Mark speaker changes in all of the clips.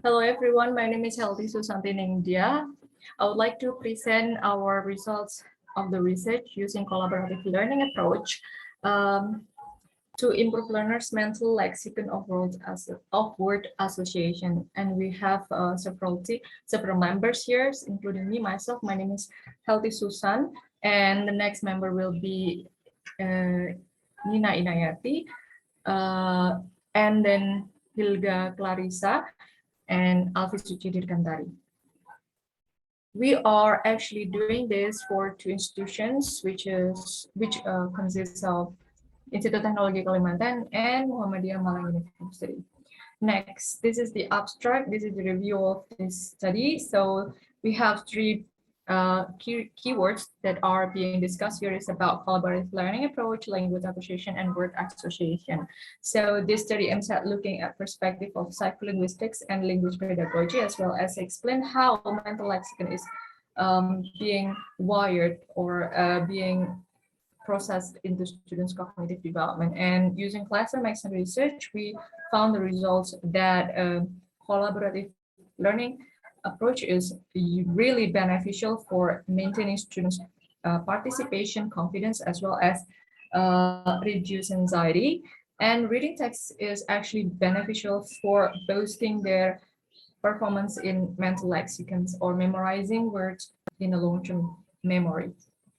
Speaker 1: Hello everyone, my name is Healthy Susanti Ningdia. I would like to present our results of the research using collaborative learning approach to improve learners' mental lexicon of word association. And we have several members here, including me, myself. My name is Healthy Susan, and the next member will be Nina Inayati, and then Hilga Clarissa, and Alfi Suci Dirgantari. We are actually doing this for two institutions, which consists of Institut Teknologi Kalimantan and Muhammadiyah Malang University. Next, this is the abstract. This is the review of this study. So we have three keywords that are being discussed here is about collaborative learning approach, language acquisition, and word association. So this study aims at looking at perspective of psycholinguistics and language pedagogy, as well as explain how mental lexicon is being wired or being processed into students' cognitive development. And using classroom action research, we found the results that collaborative learning approach is really beneficial for maintaining students' participation, confidence, as well as reduce anxiety. And reading text is actually beneficial for boosting their performance in mental lexicons or memorizing words in a long-term memory.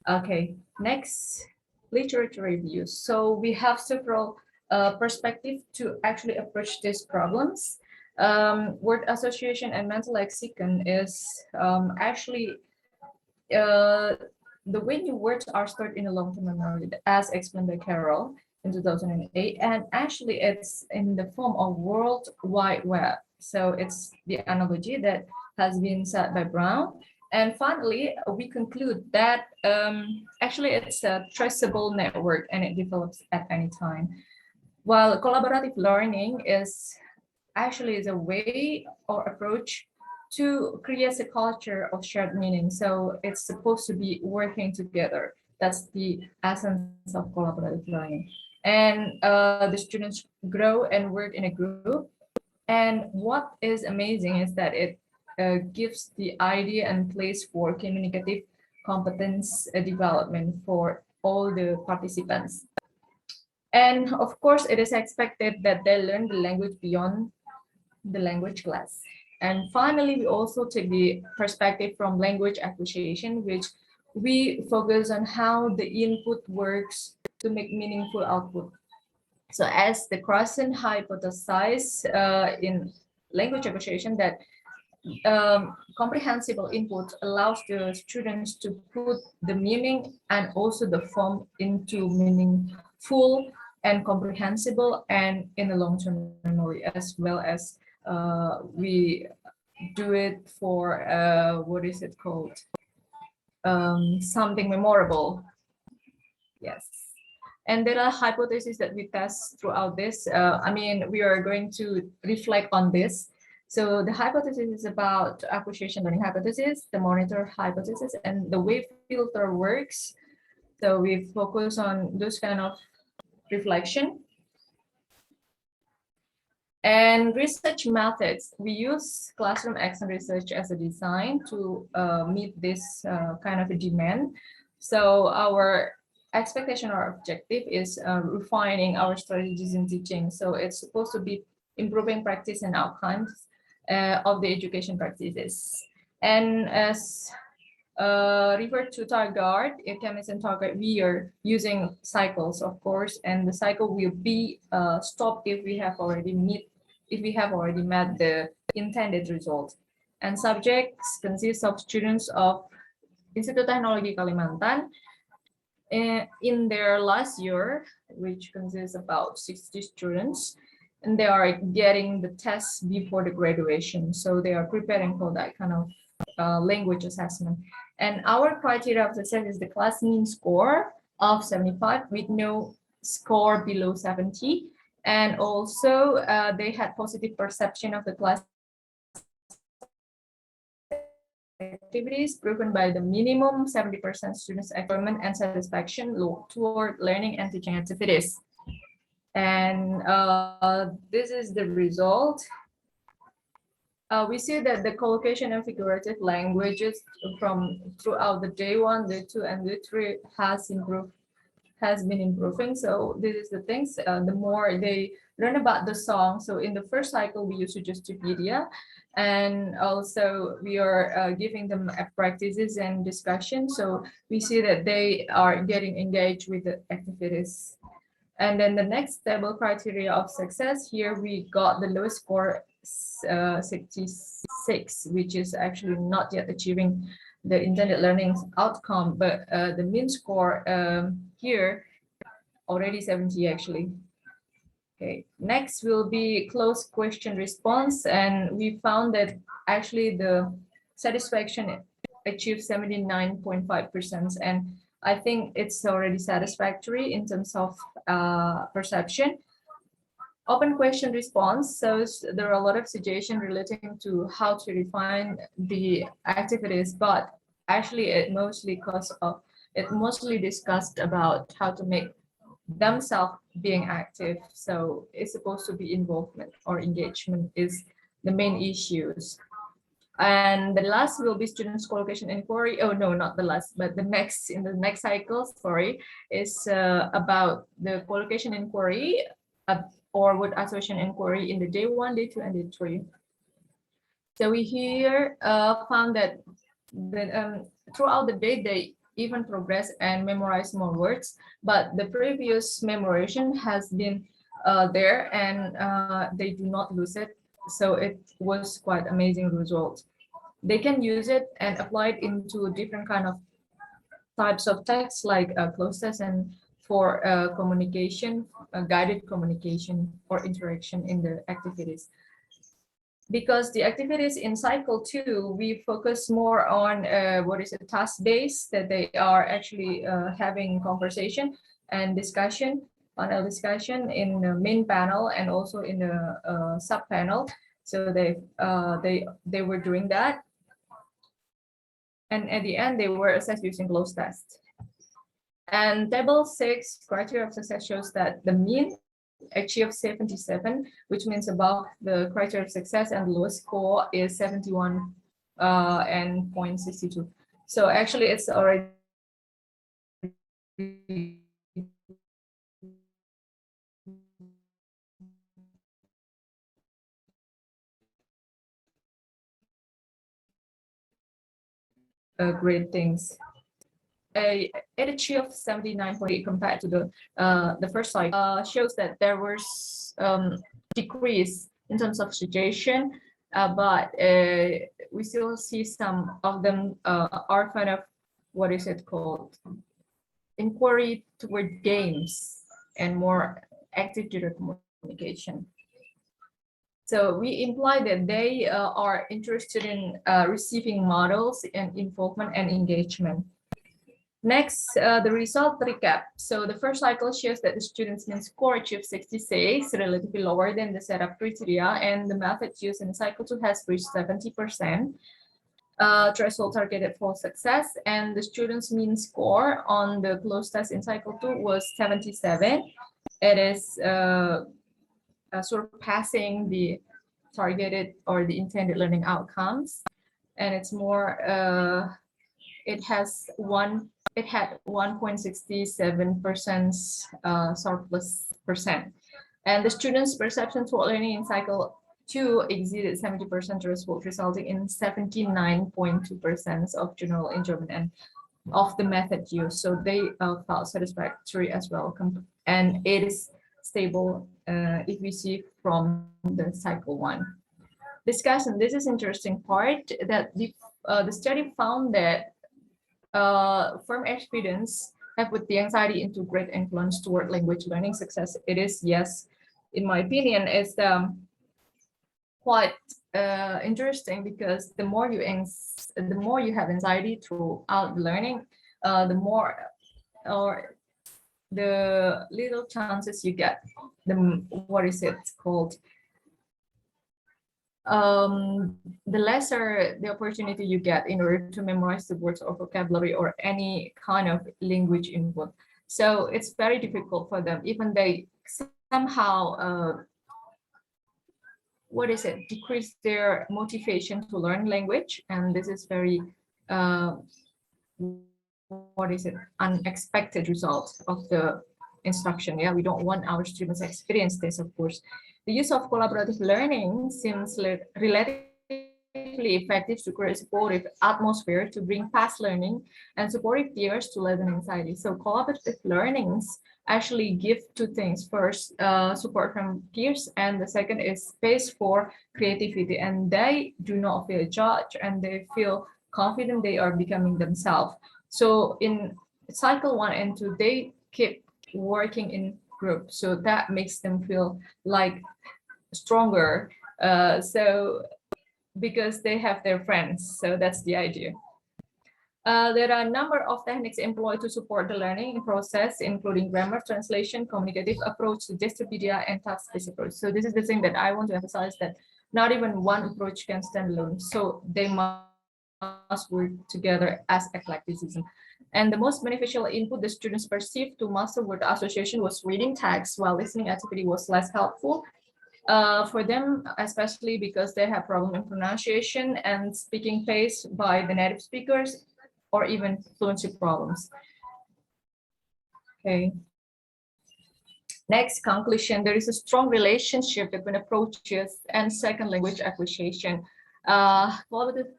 Speaker 1: Okay, next, literature reviews. So we have several perspectives to actually approach these problems. Word association and mental lexicon is actually the way new words are stored in a long-term memory, as explained by Carol in 2008, and actually it's in the form of World Wide Web. So it's the analogy that has been said by Brown. And finally, we conclude that actually it's a traceable network and it develops at any time. While collaborative learning is actually a way or approach to create a culture of shared meaning. So it's supposed to be working together. That's the essence of collaborative learning. And the students grow and work in a group. And what is amazing is that it gives the idea and place for communicative competence development for all the participants. And of course, it is expected that they learn the language beyond the language class. And finally, we also take the perspective from language acquisition, which we focus on how the input works to make meaningful output. So as the Carson hypothesized in language acquisition that comprehensible input allows the students to put the meaning and also the form into meaningful and comprehensible and in the long-term memory, as well as we do it for what is it called? Something memorable. Yes. And there are hypotheses that we test throughout this. We are going to reflect on this. So the hypothesis is about acquisition learning hypothesis, the monitor hypothesis, and the way filter works. So we focus on those kind of reflection. And research methods, we use classroom action research as a design to meet this kind of a demand. So our expectation or objective is refining our strategies in teaching. So it's supposed to be improving practice and outcomes of the education practices. And as referred to target, chemist and target, we are using cycles, of course, and the cycle will be stopped if we have already met the intended result. And subjects consist of students of Institut Teknologi Kalimantan in their last year, which consists about 60 students, and they are getting the tests before the graduation. So they are preparing for that kind of language assessment. And our criteria of success is the class mean score of 75 with no score below 70. And also they had positive perception of the class activities proven by the minimum 70% students' enjoyment and satisfaction toward learning and teaching activities. And this is the result. we see that the collocation and figurative languages from throughout the day 1, day 2, and day 3 has been improving. So this is the things, the more they learn about the song. So in the first cycle, we use Justipedia, and also we are giving them practices and discussion. So we see that they are getting engaged with the activities. And then the next stable criteria of success, here we got the lowest score, 66, which is actually not yet achieving the intended learning outcome, but the mean score here already 70 actually. Okay, next will be closed question response, and we found that actually the satisfaction achieved 79.5%, and I think it's already satisfactory in terms of perception. Open question response, so there are a lot of suggestions relating to how to refine the activities, but actually it mostly discussed about how to make themselves being active. So it's supposed to be involvement or engagement is the main issues. And the last will be students collocation inquiry. Oh no, not the last, but the next in the next cycle, sorry, is about the collocation inquiry or word association inquiry in the day 1, day 2, and day 3. So we here found that throughout the day they even progress and memorize more words, but the previous memorization has been there, and they do not lose it. So it was quite amazing result. They can use it and apply it into different kind of types of text, like closed text and for communication, guided communication or interaction in the activities. Because the activities in cycle 2, we focus more on task based, that they are actually having conversation and discussion, panel discussion in the main panel and also in the sub panel. So they were doing that, and at the end they were assessed using closed test. And table 6 criteria of success shows that the mean achieved 77, which means above the criteria of success, and the lowest score is 71 and 0.62. So actually it's already great things. It achieved 79.8 compared to the first cycle, shows that there was decrease in terms of suggestion, but we still see some of them are kind of, what is it called, inquiry toward games and more active direct communication. So we imply that they are interested in receiving models and involvement and engagement. Next, the result recap. So the first cycle shows that the students' mean score achieved 66, relatively lower than the setup criteria, and the method used in cycle 2 has reached 70%. Threshold targeted for success, and the students' mean score on the closed test in cycle 2 was 77. It is surpassing the targeted or the intended learning outcomes, and it's more. It had 1.67% surplus percent, and the students' perception toward learning in cycle 2 exceeded 70% threshold, resulting in 79.2% of general enjoyment and of the method used. So they felt satisfactory as well, and it is stable if we see from the cycle 1. Discussion. This is interesting part that the study found that firm experience have put the anxiety into great influence toward language learning success. It is, yes, in my opinion, it's quite interesting, because the more you have anxiety throughout learning, the more or the little chances you get, the what is it called? The lesser the opportunity you get in order to memorize the words or vocabulary or any kind of language input. So it's very difficult for them, even they somehow decrease their motivation to learn language. And this is very unexpected result of the instruction. Yeah, we don't want our students to experience this, of course. The use of collaborative learning seems relatively effective to create a supportive atmosphere to bring fast learning and supportive peers to lessen anxiety. So collaborative learnings actually give two things. First, support from peers, and the second is space for creativity. And they do not feel judged, and they feel confident they are becoming themselves. So in cycle 1 and 2, they keep working in groups. So that makes them feel like stronger. So because they have their friends. So that's the idea. There are a number of techniques employed to support the learning process, including grammar, translation, communicative approach, suggestive media, and task-based approach. So this is the thing that I want to emphasize, that not even one approach can stand alone. So they must work together as eclecticism. And the most beneficial input the students perceived to master word association was reading text, while listening activity was less helpful. For them, especially because they have problem in pronunciation and speaking pace by the native speakers, or even fluency problems. Okay. Next conclusion, there is a strong relationship between approaches and second language acquisition. Collaborative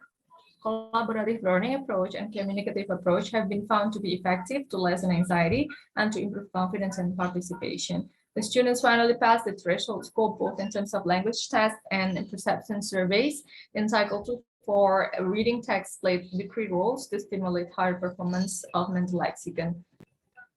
Speaker 1: learning approach and communicative approach have been found to be effective to lessen anxiety and to improve confidence and participation. The students finally passed the threshold score both in terms of language tests and perception surveys. In cycle 2, for reading text played the key roles to stimulate higher performance of mental lexicon.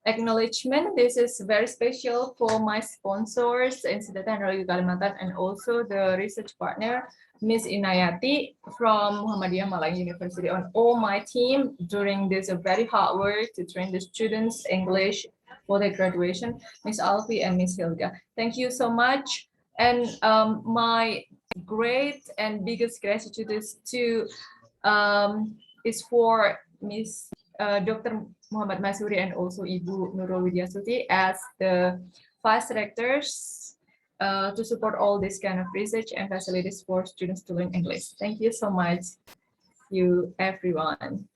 Speaker 1: Acknowledgement, this is very special for my sponsors, Institut Teknologi Kalimantan, and also the research partner, Ms. Inayati from Muhammadiyah Malang University, on all my team during this very hard work to train the students English for their graduation, Ms. Alfi and Ms. Hilga. Thank you so much. And my great and biggest gratitude is for Ms. Dr. Muhammad Masuri and also Ibu Nurul Widyasuti as the vice directors to support all this kind of research and facilities for students to learn English. Thank you so much, you everyone.